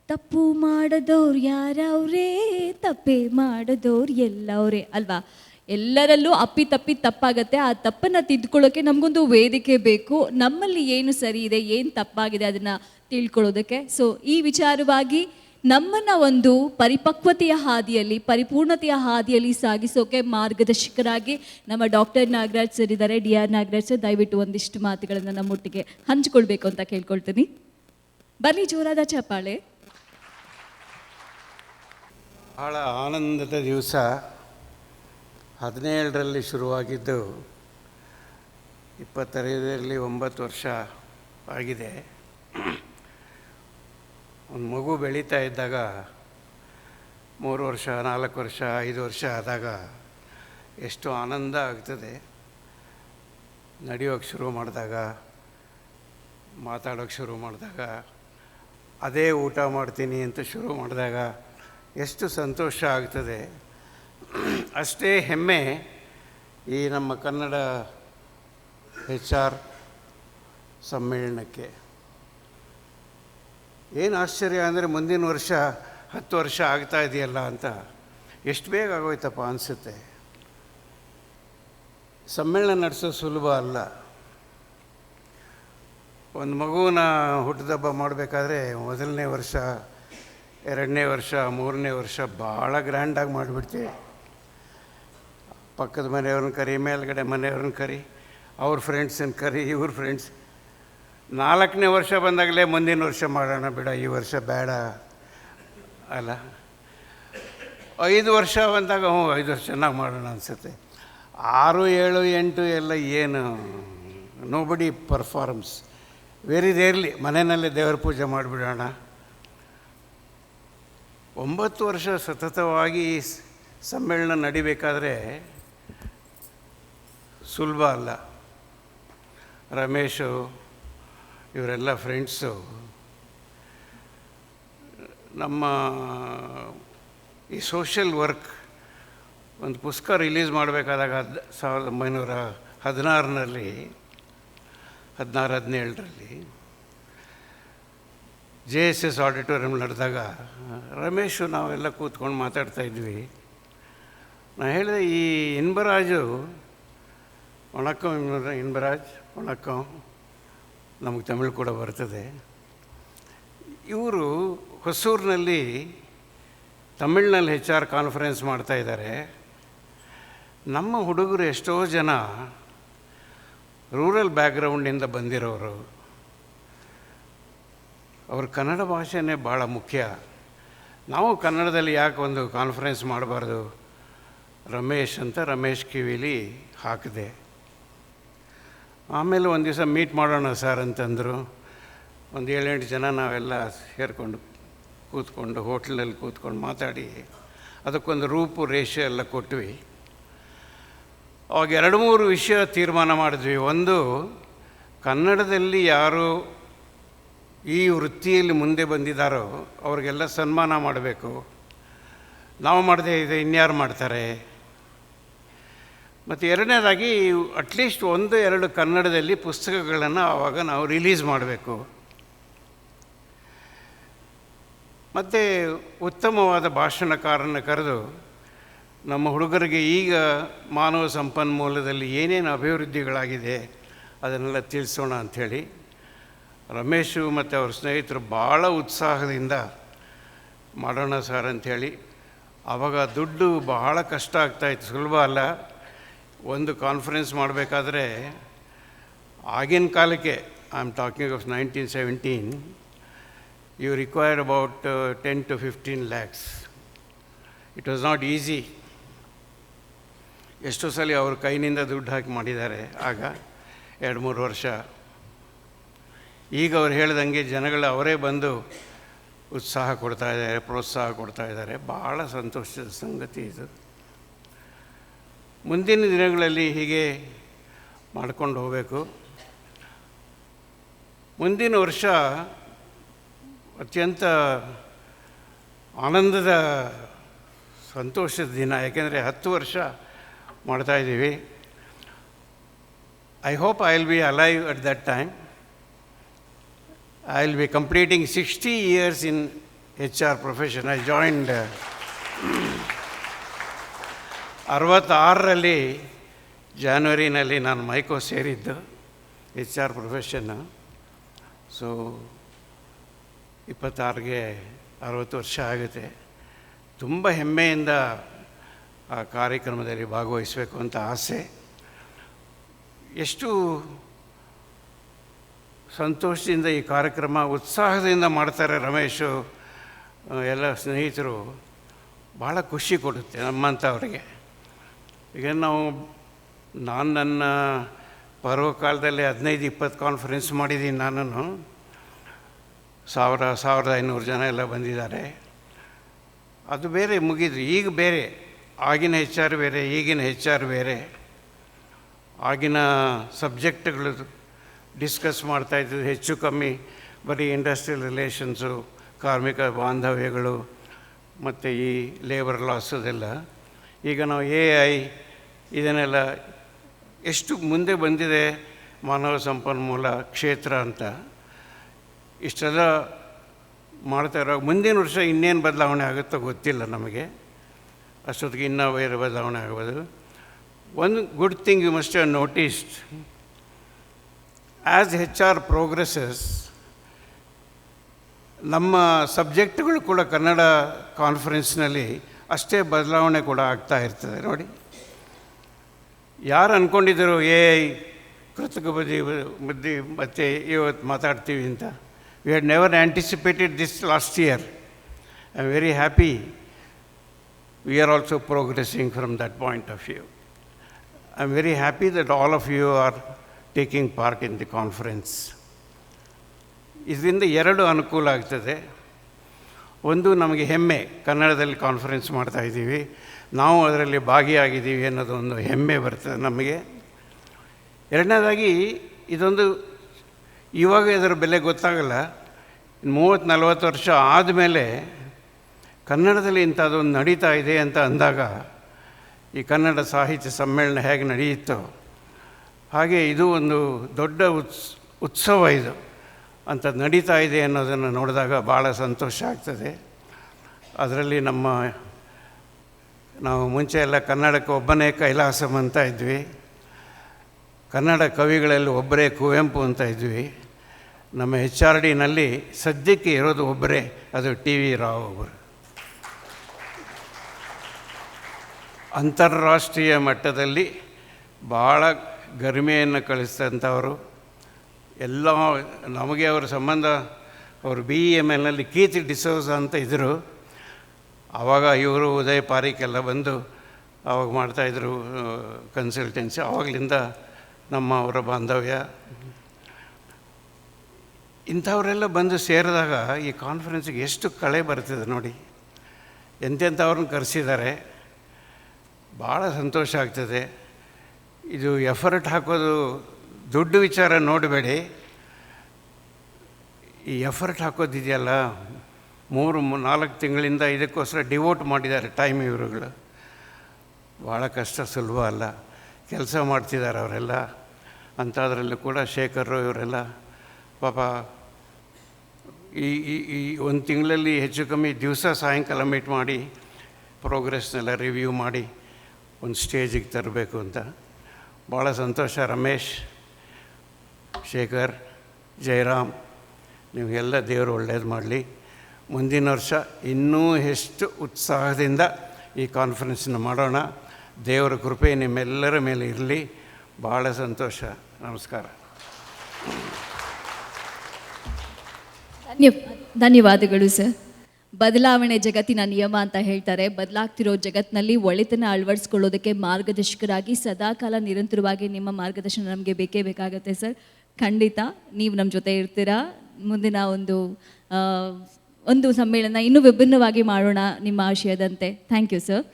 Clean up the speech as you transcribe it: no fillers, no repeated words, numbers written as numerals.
ತಪ್ಪು ಮಾಡದವ್ರು ಯಾರವ್ರೇ, ತಪ್ಪೇ ಮಾಡದವ್ರು ಎಲ್ಲವ್ರೇ ಅಲ್ವಾ. ಎಲ್ಲರಲ್ಲೂ ಅಪ್ಪಿ ತಪ್ಪಾಗತ್ತೆ. ಆ ತಪ್ಪನ್ನು ತಿದ್ಕೊಳ್ಳೋಕೆ ನಮಗೊಂದು ವೇದಿಕೆ ಬೇಕು. ನಮ್ಮಲ್ಲಿ ಏನು ಸರಿ ಇದೆ, ಏನು ತಪ್ಪಾಗಿದೆ ಅದನ್ನು ತಿಳ್ಕೊಳ್ಳೋದಕ್ಕೆ. ಸೊ ಈ ವಿಚಾರವಾಗಿ ನಮ್ಮನ್ನು ಒಂದು ಪರಿಪಕ್ವತೆಯ ಹಾದಿಯಲ್ಲಿ, ಪರಿಪೂರ್ಣತೆಯ ಹಾದಿಯಲ್ಲಿ ಸಾಗಿಸೋಕೆ ಮಾರ್ಗದರ್ಶಕರಾಗಿ ನಮ್ಮ ಡಾಕ್ಟರ್ ನಾಗರಾಜ್ ಸರ್ ಇದ್ದಾರೆ. DR ನಾಗರಾಜ್ ಸರ್, ದಯವಿಟ್ಟು ಒಂದಿಷ್ಟು ಮಾತುಗಳನ್ನು ನಮ್ಮೊಟ್ಟಿಗೆ ಹಂಚಿಕೊಳ್ಬೇಕು ಅಂತ ಕೇಳ್ಕೊಳ್ತೀನಿ. ಬನ್ನಿ, ಜೋರಾದ ಚಪ್ಪಾಳೆ. ಬಹಳ ಆನಂದದ ದಿವಸ. 17ರಲ್ಲಿ ಶುರುವಾಗಿದ್ದು 25ರಲ್ಲಿ 9 ವರ್ಷ ಆಗಿದೆ. ಒಂದು ಮಗು ಬೆಳೀತಾ ಇದ್ದಾಗ 3 ವರ್ಷ, 4 ವರ್ಷ, 5 ವರ್ಷ ಆದಾಗ ಎಷ್ಟು ಆನಂದ ಆಗ್ತದೆ. ನಡೆಯೋಕ್ಕೆ ಶುರು ಮಾಡಿದಾಗ, ಮಾತಾಡೋಕ್ಕೆ ಶುರು ಮಾಡಿದಾಗ, ಅದೇ ಊಟ ಮಾಡ್ತೀನಿ ಅಂತ ಶುರು ಮಾಡಿದಾಗ ಎಷ್ಟು ಸಂತೋಷ ಆಗ್ತದೆ. ಅಷ್ಟೇ ಹೆಮ್ಮೆ ಈ ನಮ್ಮ ಕನ್ನಡ HR ಸಮ್ಮೇಳನಕ್ಕೆ. ಏನು ಆಶ್ಚರ್ಯ ಅಂದರೆ ಮುಂದಿನ ವರ್ಷ 10 ವರ್ಷ ಆಗ್ತಾ ಇದೆಯಲ್ಲ ಅಂತ ಎಷ್ಟು ಬೇಗ ಆಗೋಯ್ತಪ್ಪ ಅನಿಸುತ್ತೆ. ಸಮ್ಮೇಳನ ನಡೆಸೋದು ಸುಲಭ ಅಲ್ಲ. ಒಂದು ಮಗುವನ್ನ ಹುಟ್ಟುಹಬ್ಬ ಮಾಡಬೇಕಾದ್ರೆ 1ನೇ ವರ್ಷ, 2ನೇ ವರ್ಷ, 3ನೇ ವರ್ಷ ಭಾಳ ಗ್ರ್ಯಾಂಡಾಗಿ ಮಾಡಿಬಿಡ್ತೀವಿ. ಪಕ್ಕದ ಮನೆಯವ್ರನ್ನ ಕರಿ, ಮೇಲ್ಗಡೆ ಮನೆಯವ್ರನ್ನ ಕರಿ, ಅವ್ರ ಫ್ರೆಂಡ್ಸನ್ನು ಕರಿ, ಇವ್ರ ಫ್ರೆಂಡ್ಸ್. 4ನೇ ವರ್ಷ ಬಂದಾಗಲೇ ಮುಂದಿನ ವರ್ಷ ಮಾಡೋಣ ಬಿಡ, ಈ ವರ್ಷ ಬೇಡ ಅಲ್ಲ. 5 ವರ್ಷ ಬಂದಾಗ 5 ವರ್ಷ ಚೆನ್ನಾಗಿ ಮಾಡೋಣ ಅನಿಸುತ್ತೆ. 6, 7, 8 ಎಲ್ಲ ಏನು, ನೋಬಡಿ ಪರ್ಫಾರ್ಮ್ಸ್. ವೆರಿ ರೇರ್ಲಿ ಮನೆಯಲ್ಲೇ ದೇವರ ಪೂಜೆ ಮಾಡಿಬಿಡೋಣ. 9 ವರ್ಷ ಸತತವಾಗಿ ಸಮ್ಮೇಳನ ನಡಿಬೇಕಾದ್ರೆ ಸುಲಭ ಅಲ್ಲ. ರಮೇಶು ಇವರೆಲ್ಲ ಫ್ರೆಂಡ್ಸು. ನಮ್ಮ ಈ ಸೋಷಿಯಲ್ ವರ್ಕ್ ಒಂದು ಪುಸ್ತಕ ರಿಲೀಸ್ ಮಾಡಬೇಕಾದಾಗ 1916ರಲ್ಲಿ 17ರಲ್ಲಿ JSS ಆಡಿಟೋರಿಯಂ ನಡೆದಾಗ ರಮೇಶು ನಾವೆಲ್ಲ ಕೂತ್ಕೊಂಡು ಮಾತಾಡ್ತಾಯಿದ್ವಿ. ನಾನು ಹೇಳಿದೆ, ಈ ಇನ್ಬರಾಜು, ವಣಕ್ಕಂ ಇನ್ಬರಾಜ್, ವಣಕ್ಕಂ, ನಮಗೆ ತಮಿಳು ಕೂಡ ಬರ್ತದೆ. ಇವರು ಹೊಸೂರಿನಲ್ಲಿ ತಮಿಳಿನಲ್ಲಿ HR ಕಾನ್ಫರೆನ್ಸ್ ಮಾಡ್ತಾಯಿದ್ದಾರೆ. ನಮ್ಮ ಹುಡುಗರು ಎಷ್ಟೋ ಜನ ರೂರಲ್ ಬ್ಯಾಕ್ಗ್ರೌಂಡಿಂದ ಬಂದಿರೋರು. ಅವ್ರ ಕನ್ನಡ ಭಾಷೆನೇ ಭಾಳ ಮುಖ್ಯ. ನಾವು ಕನ್ನಡದಲ್ಲಿ ಯಾಕೆ ಒಂದು ಕಾನ್ಫರೆನ್ಸ್ ಮಾಡಬಾರ್ದು ರಮೇಶ್ ಕಿವಿಲಿ ಹಾಕಿದೆ. ಆಮೇಲೆ ಒಂದು ದಿವಸ ಮೀಟ್ ಮಾಡೋಣ ಸರ್ ಅಂತಂದರು. ಒಂದು 7-8 ಜನ ನಾವೆಲ್ಲ ಸೇರಿಕೊಂಡು ಕೂತ್ಕೊಂಡು ಹೋಟ್ಲಲ್ಲಿ ಕೂತ್ಕೊಂಡು ಮಾತಾಡಿ ಅದಕ್ಕೊಂದು ರೂಪುರೇಷೆ ಎಲ್ಲ ಕೊಟ್ವಿ. ಅವಾಗ 2-3 ವಿಷಯ ತೀರ್ಮಾನ ಮಾಡಿದ್ವಿ. ಒಂದು, ಕನ್ನಡದಲ್ಲಿ ಯಾರು ಈ ವೃತ್ತಿಯಲ್ಲಿ ಮುಂದೆ ಬಂದಿದ್ದಾರೋ ಅವ್ರಿಗೆಲ್ಲ ಸನ್ಮಾನ ಮಾಡಬೇಕು. ನಾವು ಮಾಡದೆ ಇದೆ ಇನ್ಯಾರು ಮಾಡ್ತಾರೆ. ಮತ್ತು 2ನೇದಾಗಿ ಅಟ್ಲೀಸ್ಟ್ 1-2 ಕನ್ನಡದಲ್ಲಿ ಪುಸ್ತಕಗಳನ್ನು ಆವಾಗ ನಾವು ರಿಲೀಸ್ ಮಾಡಬೇಕು. ಮತ್ತು ಉತ್ತಮವಾದ ಭಾಷಣಕಾರನ ಕರೆದು ನಮ್ಮ ಹುಡುಗರಿಗೆ ಈಗ ಮಾನವ ಸಂಪನ್ಮೂಲದಲ್ಲಿ ಏನೇನು ಅಭಿವೃದ್ಧಿಗಳಾಗಿದೆ ಅದನ್ನೆಲ್ಲ ತಿಳಿಸೋಣ ಅಂಥೇಳಿ ರಮೇಶು ಮತ್ತು ಅವ್ರ ಸ್ನೇಹಿತರು ಭಾಳ ಉತ್ಸಾಹದಿಂದ ಮಾಡೋಣ ಸರ್ ಅಂಥೇಳಿ. ಆವಾಗ ದುಡ್ಡು ಬಹಳ ಕಷ್ಟ ಆಗ್ತಾಯಿತ್ತು, ಸುಲಭ ಅಲ್ಲ. ಒಂದು ಕಾನ್ಫರೆನ್ಸ್ ಮಾಡಬೇಕಾದ್ರೆ ಆಗಿನ ಕಾಲಕ್ಕೆ, I am talking of 1917, you require about 10 to 15 lakhs. It was not easy. ಎಷ್ಟೋ ಸಲ ಅವ್ರ ಕೈನಿಂದ ದುಡ್ಡು ಹಾಕಿ ಮಾಡಿದ್ದಾರೆ ಆಗ 2-3 ವರ್ಷ. ಈಗ ಅವ್ರು ಹೇಳ್ದಂಗೆ ಜನಗಳು ಅವರೇ ಬಂದು ಉತ್ಸಾಹ ಕೊಡ್ತಾಯಿದ್ದಾರೆ, ಪ್ರೋತ್ಸಾಹ ಕೊಡ್ತಾಯಿದ್ದಾರೆ. ಭಾಳ ಸಂತೋಷದ ಸಂಗತಿ ಇದು. ಮುಂದಿನ ದಿನಗಳಲ್ಲಿ ಹೀಗೆ ಮಾಡ್ಕೊಂಡು ಹೋಗಬೇಕು. ಮುಂದಿನ ವರ್ಷ ಅತ್ಯಂತ ಆನಂದದ ಸಂತೋಷದ ದಿನ. ಯಾಕೆಂದರೆ 10 ವರ್ಷ ಮಾಡ್ತಾಯಿದ್ದೀವಿ. I hope I will be alive at that time. I will be completing 60 years in HR profession. I joined 66ರಲ್ಲಿ ಜಾನ್ವರಿನಲ್ಲಿ ನಾನು ಮೈಕೋ ಸೇರಿದ್ದು HR ಪ್ರೊಫೆಷನ್ನು. ಸೊ 26ಗೆ 60 ವರ್ಷ ಆಗುತ್ತೆ. ತುಂಬ ಹೆಮ್ಮೆಯಿಂದ ಆ ಕಾರ್ಯಕ್ರಮದಲ್ಲಿ ಭಾಗವಹಿಸಬೇಕು ಅಂತ ಆಸೆ. ಎಷ್ಟು ಸಂತೋಷದಿಂದ ಈ ಕಾರ್ಯಕ್ರಮ ಉತ್ಸಾಹದಿಂದ ಮಾಡ್ತಾರೆ ರಮೇಶು, ಎಲ್ಲ ಸ್ನೇಹಿತರು. ಭಾಳ ಖುಷಿ ಕೊಡುತ್ತೆ ನಮ್ಮಂಥವ್ರಿಗೆ. ಈಗ ನಾನು ನನ್ನ ಪರ್ವಕಾಲದಲ್ಲಿ 15-20 ಕಾನ್ಫರೆನ್ಸ್ ಮಾಡಿದ್ದೀನಿ. ನಾನು 1500 ಜನ ಎಲ್ಲ ಬಂದಿದ್ದಾರೆ. ಅದು ಬೇರೆ ಮುಗಿದು. ಈಗ ಬೇರೆ, ಆಗಿನ HR ಬೇರೆ, ಈಗಿನ HR ಬೇರೆ. ಆಗಿನ ಸಬ್ಜೆಕ್ಟ್ಗಳು ಡಿಸ್ಕಸ್ ಮಾಡ್ತಾಯಿದ್ದು ಹೆಚ್ಚು ಕಮ್ಮಿ ಬರೀ ಇಂಡಸ್ಟ್ರಿಯಲ್ ರಿಲೇಷನ್ಸು, ಕಾರ್ಮಿಕ ಬಾಂಧವ್ಯಗಳು ಮತ್ತು ಈ ಲೇಬರ್ ಲಾಸದೆಲ್ಲ. ಈಗ ನಾವು AI ಇದನ್ನೆಲ್ಲ ಎಷ್ಟು ಮುಂದೆ ಬಂದಿದೆ ಮಾನವ ಸಂಪನ್ಮೂಲ ಕ್ಷೇತ್ರ ಅಂತ ಇಷ್ಟೆಲ್ಲ ಮಾಡ್ತಾ ಇರೋ. ಮುಂದಿನ ವರ್ಷ ಇನ್ನೇನು ಬದಲಾವಣೆ ಆಗುತ್ತೋ ಗೊತ್ತಿಲ್ಲ ನಮಗೆ. ಅಷ್ಟೊತ್ತಿಗೆ ಇನ್ನೂ ಬೇರೆ ಬದಲಾವಣೆ ಆಗ್ಬೋದು. ಒಂದು good thing you must have noticed, as HR progresses ನಮ್ಮ ಸಬ್ಜೆಕ್ಟ್ಗಳು ಕೂಡ ಕನ್ನಡ ಕಾನ್ಫರೆನ್ಸ್ನಲ್ಲಿ ಅಷ್ಟೇ ಬದಲಾವಣೆ ಕೂಡ ಆಗ್ತಾ ಇರ್ತದೆ. ನೋಡಿ, ಯಾರು ಅಂದ್ಕೊಂಡಿದ್ದರು AI ಕೃತಕ ಬುದ್ಧಿ ಮತ್ತು ಇವತ್ತು ಮಾತಾಡ್ತೀವಿ ಅಂತ. We had never anticipated this last year. I am very happy. We are also progressing from that point of view. I am very happy that all of you are taking part in the conference. ಇದರಿಂದ ಎರಡು ಅನುಕೂಲ ಆಗ್ತದೆ. ಒಂದು, ನಮಗೆ ಹೆಮ್ಮೆ, ಕನ್ನಡದಲ್ಲಿ conference ಮಾಡ್ತಾಯಿದ್ದೀವಿ, ನಾವು ಅದರಲ್ಲಿ ಭಾಗಿಯಾಗಿದ್ದೀವಿ ಅನ್ನೋದು ಒಂದು ಹೆಮ್ಮೆ ಬರ್ತದೆ ನಮಗೆ. ಎರಡನೇದಾಗಿ, ಇದೊಂದು ಇವಾಗ ಇದರ ಬೆಲೆ ಗೊತ್ತಾಗಲ್ಲ. 30-40 ವರ್ಷ ಆದಮೇಲೆ ಕನ್ನಡದಲ್ಲಿ ಇಂಥದ್ದೊಂದು ನಡೀತಾ ಇದೆ ಅಂತ ಅಂದಾಗ, ಈ ಕನ್ನಡ ಸಾಹಿತ್ಯ ಸಮ್ಮೇಳನ ಹೇಗೆ ನಡೆಯುತ್ತೋ ಹಾಗೆ ಇದು ಒಂದು ದೊಡ್ಡ ಉತ್ಸವ ಇದು ಅಂಥದ್ದು ನಡೀತಾ ಇದೆ ಅನ್ನೋದನ್ನು ನೋಡಿದಾಗ ಭಾಳ ಸಂತೋಷ ಆಗ್ತದೆ. ಅದರಲ್ಲಿ ನಾವು ಮುಂಚೆ ಎಲ್ಲ ಕನ್ನಡಕ್ಕೆ ಒಬ್ಬನೇ ಕೈಲಾಸಂ ಅಂತ ಇದ್ವಿ, ಕನ್ನಡ ಕವಿಗಳಲ್ಲಿ ಒಬ್ಬರೇ ಕುವೆಂಪು ಅಂತ ಇದ್ವಿ. ನಮ್ಮ HRDನಲ್ಲಿ ಸದ್ಯಕ್ಕೆ ಇರೋದು ಒಬ್ಬರೇ, ಅದು TV ರಾವ್ ಒಬ್ಬರು. ಅಂತಾರಾಷ್ಟ್ರೀಯ ಮಟ್ಟದಲ್ಲಿ ಭಾಳ ಗರಿಮೆಯನ್ನು ಕಳಿಸಿದಂಥವರು. ಎಲ್ಲ ನಮಗೆ ಅವರ ಸಂಬಂಧ, ಅವರು BEMLನಲ್ಲಿ ಕೀರ್ತಿ ಡಿಸೋಜ ಅಂತ ಇದ್ದರು. ಆವಾಗ ಇವರು ಉದಯ್ ಪಾರಿಕೆಲ್ಲ ಬಂದು ಆವಾಗ ಮಾಡ್ತಾಯಿದ್ರು ಕನ್ಸಲ್ಟೆನ್ಸಿ. ಆವಾಗಲಿಂದ ಅವರ ಬಾಂಧವ್ಯ. ಇಂಥವರೆಲ್ಲ ಬಂದು ಸೇರಿದಾಗ ಈ ಕಾನ್ಫರೆನ್ಸಿಗೆ ಎಷ್ಟು ಕಳೆ ಬರ್ತದೆ ನೋಡಿ. ಎಂತೆಂಥವ್ರನ್ನ ಕರೆಸಿದ್ದಾರೆ. ಭಾಳ ಸಂತೋಷ ಆಗ್ತದೆ. ಇದು ಎಫರ್ಟ್ ಹಾಕೋದು ದುಡ್ಡು ವಿಚಾರ ನೋಡಬೇಡಿ. ಈ ಎಫರ್ಟ್ ಹಾಕೋದಿದೆಯಲ್ಲ, 3-4 ತಿಂಗಳಿಂದ ಇದಕ್ಕೋಸ್ಕರ ಡಿವೋಟ್ ಮಾಡಿದ್ದಾರೆ ಟೈಮ್ ಇವರುಗಳು. ಭಾಳ ಕಷ್ಟ, ಸುಲಭ ಅಲ್ಲ. ಕೆಲಸ ಮಾಡ್ತಿದ್ದಾರೆ ಅವರೆಲ್ಲ. ಅಂಥದ್ರಲ್ಲೂ ಕೂಡ ಶೇಖರ್ ಇವರೆಲ್ಲ ಪಾಪ ಈ 1 ತಿಂಗಳಲ್ಲಿ ಹೆಚ್ಚು ಕಮ್ಮಿ ದಿವಸ ಸಾಯಂಕಾಲ ಮೀಟ್ ಮಾಡಿ ಪ್ರೋಗ್ರೆಸ್ನೆಲ್ಲ ರಿವ್ಯೂ ಮಾಡಿ ಒಂದು ಸ್ಟೇಜಿಗೆ ತರಬೇಕು ಅಂತ. ಭಾಳ ಸಂತೋಷ. ರಮೇಶ್, ಶೇಖರ್, ಜಯರಾಮ್, ನಿಮಗೆಲ್ಲ ದೇವರು ಒಳ್ಳೇದು ಮಾಡಲಿ. ಮುಂದಿನ ವರ್ಷ ಇನ್ನೂ ಎಷ್ಟು ಉತ್ಸಾಹದಿಂದ ಈ ಕಾನ್ಫರೆನ್ಸನ್ನು ಮಾಡೋಣ. ದೇವರ ಕೃಪೆ ನಿಮ್ಮೆಲ್ಲರ ಮೇಲೆ ಇರಲಿ. ಭಾಳ ಸಂತೋಷ. ನಮಸ್ಕಾರ. ಧನ್ಯವಾದಗಳು ಸರ್. ಬದಲಾವಣೆ ಜಗತ್ತಿನ ನಿಯಮ ಅಂತ ಹೇಳ್ತಾರೆ. ಬದಲಾಗ್ತಿರೋ ಜಗತ್ತಿನಲ್ಲಿ ಒಳಿತನ ಅಳವಡಿಸ್ಕೊಳ್ಳೋದಕ್ಕೆ ಮಾರ್ಗದರ್ಶಕರಾಗಿ ಸದಾಕಾಲ ನಿರಂತರವಾಗಿ ನಿಮ್ಮ ಮಾರ್ಗದರ್ಶನ ನಮಗೆ ಬೇಕೇ ಬೇಕಾಗತ್ತೆ ಸರ್. ಖಂಡಿತ ನೀವು ನಮ್ಮ ಜೊತೆ ಇರ್ತೀರಾ. ಮುಂದಿನ ಒಂದು ಸಮ್ಮೇಳನ ಇನ್ನೂ ವಿಭಿನ್ನವಾಗಿ ಮಾಡೋಣ ನಿಮ್ಮ ಆಶಯದಂತೆ. Thank you sir.